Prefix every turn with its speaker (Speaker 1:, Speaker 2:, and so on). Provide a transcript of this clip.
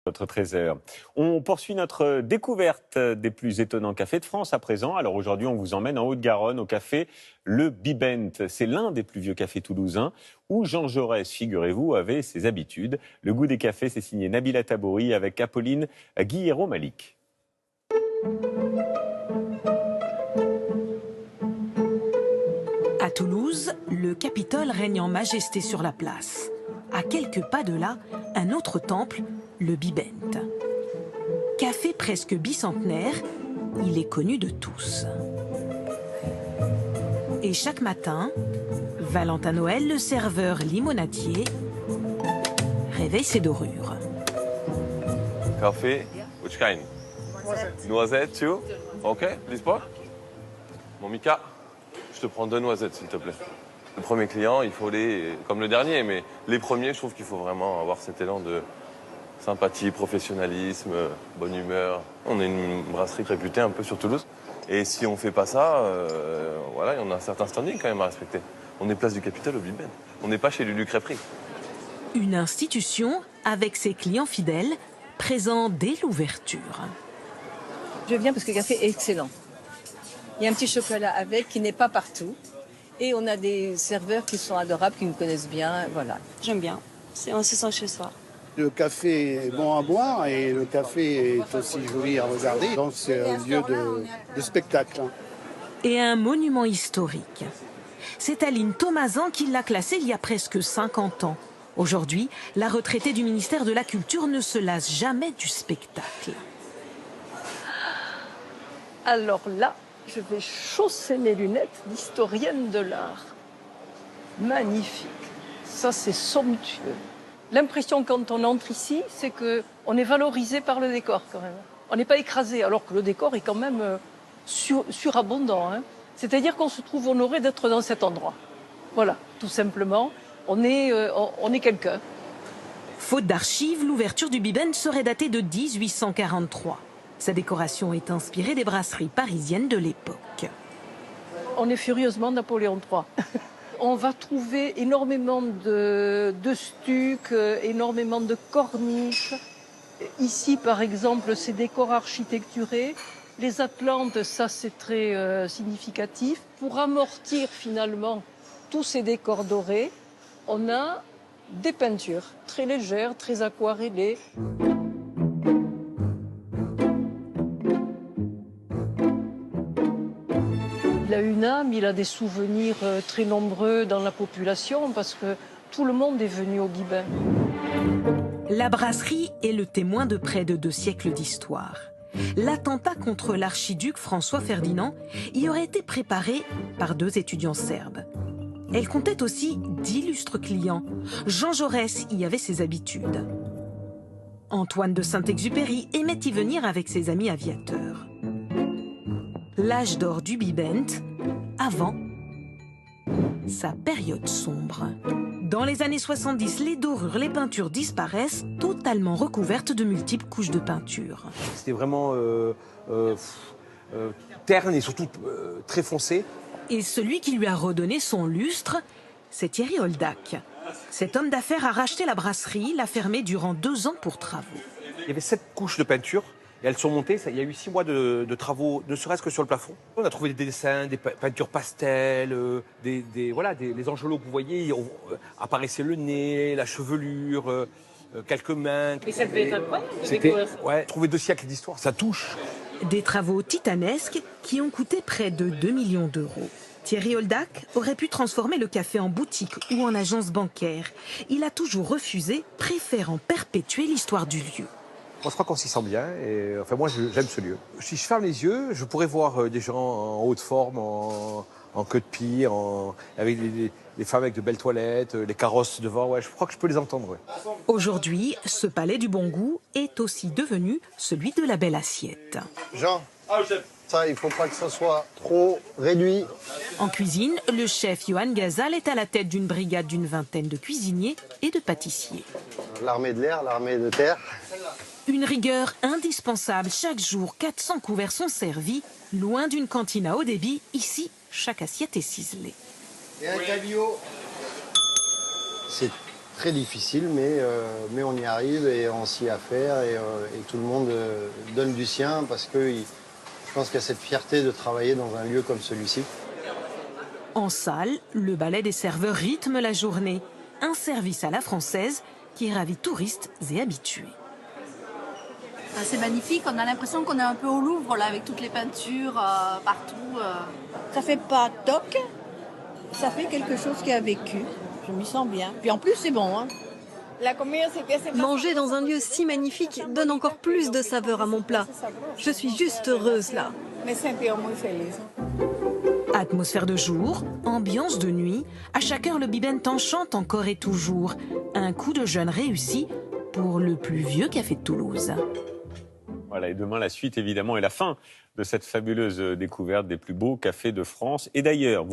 Speaker 1: Notre trésor. On poursuit notre découverte des plus étonnants cafés de France à présent. Alors aujourd'hui, on vous emmène en Haute-Garonne au café Le Bibent. C'est l'un des plus vieux cafés toulousains où Jean Jaurès, figurez-vous, avait ses habitudes. Le goût des cafés, c'est signé Nabila Tabouri avec Apolline Guillerot-Malik.
Speaker 2: À Toulouse, le Capitole règne en majesté sur la place. À quelques pas de là, un autre temple, le Bibent. Café presque bicentenaire, il est connu de tous. Et chaque matin, Valentin Noël, le serveur limonadier, réveille ses dorures.
Speaker 3: Café, which kind? Noisette, too? Ok, please pour. Mon Mika, je te prends 2 noisettes, s'il te plaît. Le premier client, il faut comme le dernier, mais les premiers, je trouve qu'il faut vraiment avoir cet élan de sympathie, professionnalisme, bonne humeur. On est une brasserie réputée un peu sur Toulouse. Et si on fait pas ça, voilà, on a un certain standing quand même à respecter. On est place du Capitole au Bibent. On n'est pas chez Lulu Crêperie.
Speaker 2: Une institution avec ses clients fidèles, présents dès l'ouverture.
Speaker 4: Je viens parce que le café est excellent. Il y a un petit chocolat avec qui n'est pas partout. Et on a des serveurs qui sont adorables, qui nous connaissent bien, voilà.
Speaker 5: J'aime bien, on se sent chez soi.
Speaker 6: Le café est bon à boire et le café est aussi joli à regarder. Donc c'est un lieu de spectacle.
Speaker 2: Et un monument historique. C'est Aline Thomasan qui l'a classé il y a presque 50 ans. Aujourd'hui, la retraitée du ministère de la Culture ne se lasse jamais du spectacle.
Speaker 4: Alors là, je vais chausser mes lunettes d'historienne de l'art. Magnifique. Ça, c'est somptueux. L'impression quand on entre ici, c'est qu'on est valorisé par le décor quand même. On n'est pas écrasé, alors que le décor est quand même surabondant. Hein. C'est-à-dire qu'on se trouve honoré d'être dans cet endroit. Voilà, tout simplement, on est quelqu'un.
Speaker 2: Faute d'archives, l'ouverture du Bibent serait datée de 1843. Sa décoration est inspirée des brasseries parisiennes de l'époque.
Speaker 4: On est furieusement Napoléon III. On va trouver énormément de stucs, énormément de corniches. Ici, par exemple, ces décors architecturés. Les Atlantes, ça c'est très significatif. Pour amortir finalement tous ces décors dorés, on a des peintures très légères, très aquarellées. Il a une âme, il a des souvenirs très nombreux dans la population parce que tout le monde est venu au Bibent.
Speaker 2: La brasserie est le témoin de près de 2 siècles d'histoire. L'attentat contre l'archiduc François Ferdinand y aurait été préparé par 2 étudiants serbes. Elle comptait aussi d'illustres clients. Jean Jaurès y avait ses habitudes. Antoine de Saint-Exupéry aimait y venir avec ses amis aviateurs. L'âge d'or du Bibent, avant sa période sombre. Dans les années 70, les dorures, les peintures disparaissent, totalement recouvertes de multiples couches de peinture.
Speaker 7: C'était vraiment terne et surtout très foncé.
Speaker 2: Et celui qui lui a redonné son lustre, c'est Thierry Holdac. Cet homme d'affaires a racheté la brasserie, l'a fermée durant 2 ans pour travaux.
Speaker 7: Il y avait 7 couches de peinture. Et elles sont montées, il y a eu 6 mois de travaux, ne serait-ce que sur le plafond. On a trouvé des dessins, des peintures pastel, les angelots que vous voyez, apparaissait le nez, la chevelure, quelques mains.
Speaker 5: Mais ça devait être incroyable.
Speaker 7: Ouais, trouver 2 siècles d'histoire, ça touche.
Speaker 2: Des travaux titanesques qui ont coûté près de 2 millions d'euros. Thierry Holdac aurait pu transformer le café en boutique ou en agence bancaire. Il a toujours refusé, préférant perpétuer l'histoire du lieu.
Speaker 7: Moi, je crois qu'on s'y sent bien. Et, enfin, moi, j'aime ce lieu. Si je ferme les yeux, je pourrais voir des gens en haute forme, en queue de pie, avec les femmes avec de belles toilettes, les carrosses devant. Ouais, je crois que je peux les entendre. Ouais.
Speaker 2: Aujourd'hui, ce palais du bon goût est aussi devenu celui de la belle assiette.
Speaker 6: Jean, ça, il ne faut pas que ça soit trop réduit.
Speaker 2: En cuisine, le chef Johan Gazal est à la tête d'une brigade d'une 20aine de cuisiniers et de pâtissiers.
Speaker 6: L'armée de l'air, l'armée de terre.
Speaker 2: Une rigueur indispensable. Chaque jour, 400 couverts sont servis. Loin d'une cantine à haut débit, ici, chaque assiette est ciselée.
Speaker 6: Et un cabillaud. C'est
Speaker 8: Très difficile, mais on y arrive et on s'y a faire et tout le monde donne du sien parce que je pense qu'il y a cette fierté de travailler dans un lieu comme celui-ci.
Speaker 2: En salle, le ballet des serveurs rythme la journée. Un service à la française qui ravit touristes et habitués.
Speaker 9: C'est magnifique, on a l'impression qu'on est un peu au Louvre là, avec toutes les peintures partout.
Speaker 10: Ça fait pas toc, ça fait quelque chose qui a vécu. Je m'y sens bien. Puis en plus, c'est bon. Hein.
Speaker 11: Manger dans un lieu si magnifique donne encore plus de saveur à mon plat. Je suis juste heureuse là.
Speaker 2: Atmosphère de jour, ambiance de nuit, à chaque heure le Bibent enchante encore et toujours. Un coup de jeûne réussi pour le plus vieux café de Toulouse.
Speaker 1: Voilà, et demain la suite évidemment et la fin de cette fabuleuse découverte des plus beaux cafés de France et d'ailleurs.